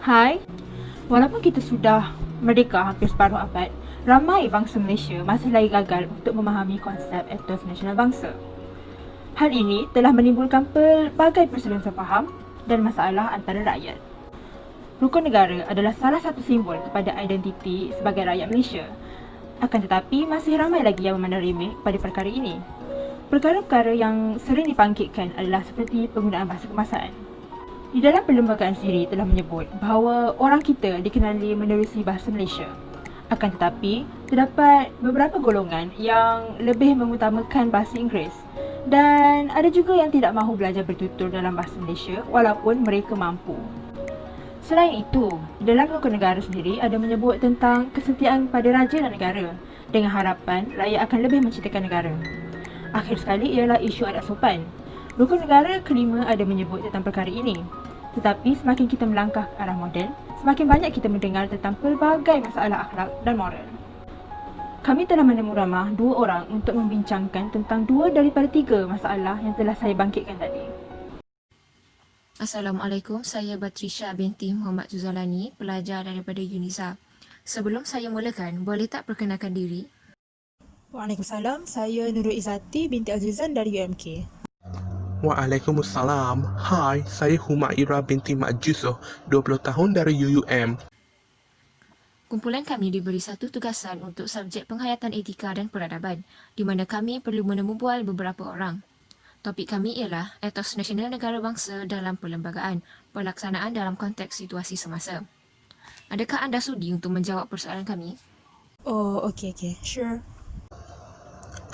Hai, walaupun kita sudah merdeka hampir separuh abad, ramai bangsa Malaysia masih lagi gagal untuk memahami konsep etos nasional bangsa. Hal ini telah menimbulkan pelbagai perselisihan faham dan masalah antara rakyat. Rukun negara adalah salah satu simbol kepada identiti sebagai rakyat Malaysia. Akan tetapi, masih ramai lagi yang memandang remeh pada perkara ini. Perkara-perkara yang sering dibangkitkan adalah seperti penggunaan bahasa kemasaan. Di dalam perlembagaan sendiri telah menyebut bahawa orang kita dikenali menerusi bahasa Malaysia. Akan tetapi, terdapat beberapa golongan yang lebih mengutamakan bahasa Inggeris dan ada juga yang tidak mahu belajar bertutur dalam bahasa Malaysia walaupun mereka mampu. Selain itu, dalam rukun negara sendiri ada menyebut tentang kesetiaan pada raja dan negara dengan harapan rakyat akan lebih mencintakan negara. Akhir sekali ialah isu adat sopan. Rukun negara kelima ada menyebut tentang perkara ini. Tetapi semakin kita melangkah ke arah moden, semakin banyak kita mendengar tentang pelbagai masalah akhlak dan moral. Kami telah menemu ramah 2 orang untuk membincangkan tentang 2 daripada 3 masalah yang telah saya bangkitkan tadi. Assalamualaikum, saya Batrisha binti Muhammad Zuzalani, pelajar daripada UNISA. Sebelum saya mulakan, boleh tak perkenalkan diri? Waalaikumsalam, saya Nurul Izzati binti Azizan dari UMK. Waalaikumsalam. Hai, saya Humaira binti Mak Jusoh, 20 tahun dari UUM. Kumpulan kami diberi satu tugasan untuk subjek penghayatan etika dan peradaban, di mana kami perlu menemubual beberapa orang. Topik kami ialah etos nasional negara bangsa dalam perlembagaan, pelaksanaan dalam konteks situasi semasa. Adakah anda sudi untuk menjawab persoalan kami? Oh, okey, sure.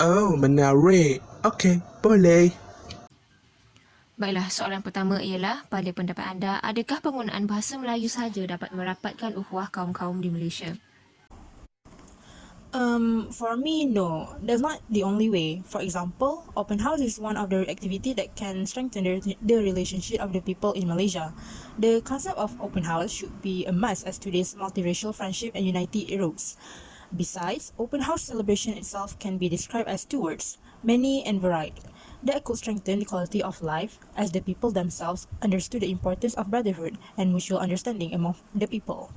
Oh, menarik. Okey, boleh. Baiklah, soalan pertama ialah, pada pendapat anda, adakah penggunaan bahasa Melayu sahaja dapat merapatkan ukhuwah kaum-kaum di Malaysia? For me, no. That's not the only way. For example, open house is one of the activity that can strengthen the relationship of the people in Malaysia. The concept of open house should be a must as today's multiracial friendship and unity erodes. Besides, open house celebration itself can be described as 2 words, many and varied. That could strengthen the quality of life as the people themselves understood the importance of brotherhood and mutual understanding among the people.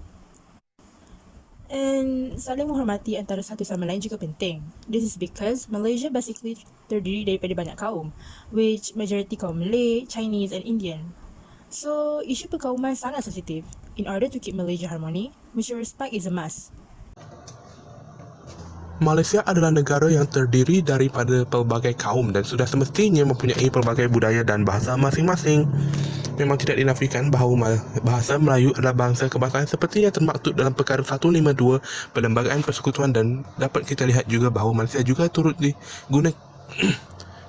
And saling menghormati antara satu sama lain juga penting. This is because Malaysia basically terdiri daripada banyak kaum, which majority kaum Malay, Chinese and Indian. So, isu perkauman sangat sensitif. In order to keep Malaysia harmony, mutual respect is a must. Malaysia adalah negara yang terdiri daripada pelbagai kaum dan sudah semestinya mempunyai pelbagai budaya dan bahasa masing-masing. Memang tidak dinafikan bahawa bahasa Melayu adalah bangsa kebangsaan seperti yang termaktub dalam perkara 152 Perlembagaan Persekutuan dan dapat kita lihat juga bahawa Malaysia juga turut digunakan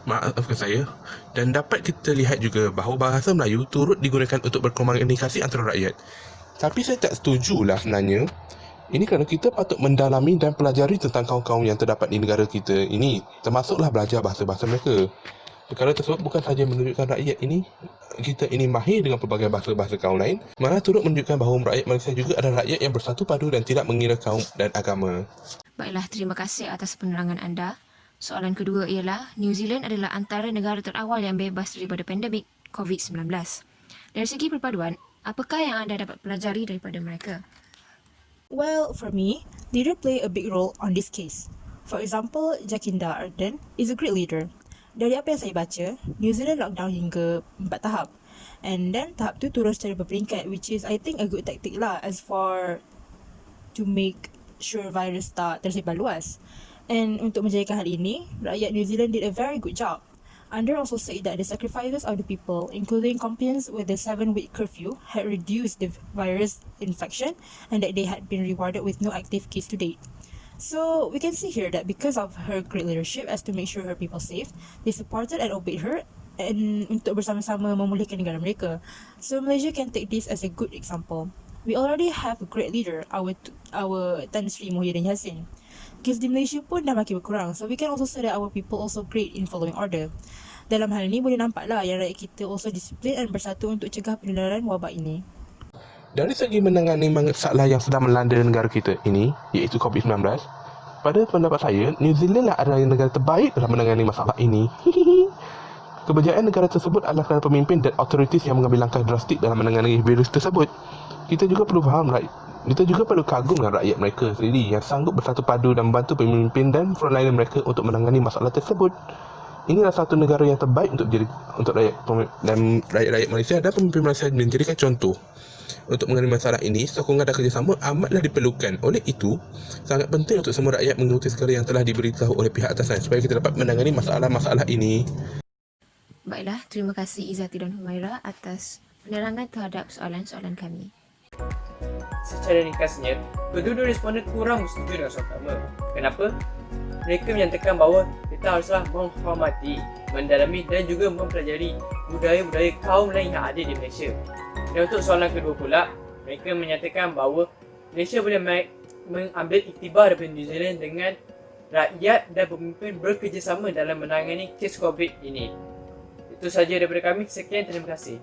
maafkan saya dan dapat kita lihat juga bahawa bahasa Melayu turut digunakan untuk berkomunikasi antara rakyat. Tapi saya tak setujulah sebenarnya. Ini kerana kita patut mendalami dan pelajari tentang kaum-kaum yang terdapat di negara kita ini, termasuklah belajar bahasa-bahasa mereka. Perkara tersebut bukan sahaja menunjukkan rakyat kita ini mahir dengan pelbagai bahasa-bahasa kaum lain, malah turut menunjukkan bahawa rakyat Malaysia juga adalah rakyat yang bersatu padu dan tidak mengira kaum dan agama. Baiklah, terima kasih atas penerangan anda. Soalan kedua ialah, New Zealand adalah antara negara terawal yang bebas daripada pandemik COVID-19. Dari segi perpaduan, apakah yang anda dapat pelajari daripada mereka? Well, for me, leader play a big role on this case. For example, Jacinda Ardern is a great leader. Dari apa yang saya baca, New Zealand lockdown hingga 4 tahap. And then tahap tu turun secara berperingkat, which is I think a good tactic lah as for to make sure virus tak tersebar luas. And untuk menjadikan hal ini, rakyat New Zealand did a very good job. Ardern also said that the sacrifices of the people, including compliance with the 7-week curfew, had reduced the virus infection and that they had been rewarded with no active case to date. So, we can see here that because of her great leadership as to make sure her people safe, they supported and obeyed her and untuk bersama-sama memulihkan negara mereka. So, Malaysia can take this as a good example. We already have a great leader, our Tan Sri Muhyiddin Yassin. Kes di Malaysia pun dah makin berkurang, so we can also say that our people also great in following order. Dalam hal ini boleh nampaklah yang rakyat kita also disiplin dan bersatu untuk cegah penularan wabak ini. Dari segi menangani masalah yang sedang melanda negara kita ini, iaitu COVID-19, pada pendapat saya, New Zealand lah adalah negara terbaik dalam menangani masalah ini. Keberjayaan negara tersebut adalah kerana pemimpin dan otoritis yang mengambil langkah drastik dalam menangani virus tersebut. Kita juga perlu faham kita juga perlu kagum dengan rakyat mereka sendiri yang sanggup bersatu padu dan membantu pemimpin dan frontliner mereka untuk menangani masalah tersebut. Inilah satu negara yang terbaik untuk rakyat Malaysia dan pemimpin Malaysia menjadikan contoh. Untuk mengenai masalah ini, sokongan dan kerjasama amatlah diperlukan. Oleh itu, sangat penting untuk semua rakyat mengikuti segala yang telah diberitahu oleh pihak atasan supaya kita dapat menangani masalah-masalah ini. Baiklah, terima kasih Izzati dan Humaira atas penerangan terhadap soalan-soalan kami. Secara ringkasnya, kedua-dua responden kurang bersetuju dengan soalan pertama. Kenapa? Mereka menyatakan bahawa kita haruslah menghormati, mendalami dan juga mempelajari budaya-budaya kaum lain yang ada di Malaysia. Dan untuk soalan kedua pula, mereka menyatakan bahawa Malaysia boleh mengambil iktibar daripada New Zealand dengan rakyat dan pemimpin bekerjasama dalam menangani kes COVID ini. Itu sahaja daripada kami. Sekian, terima kasih.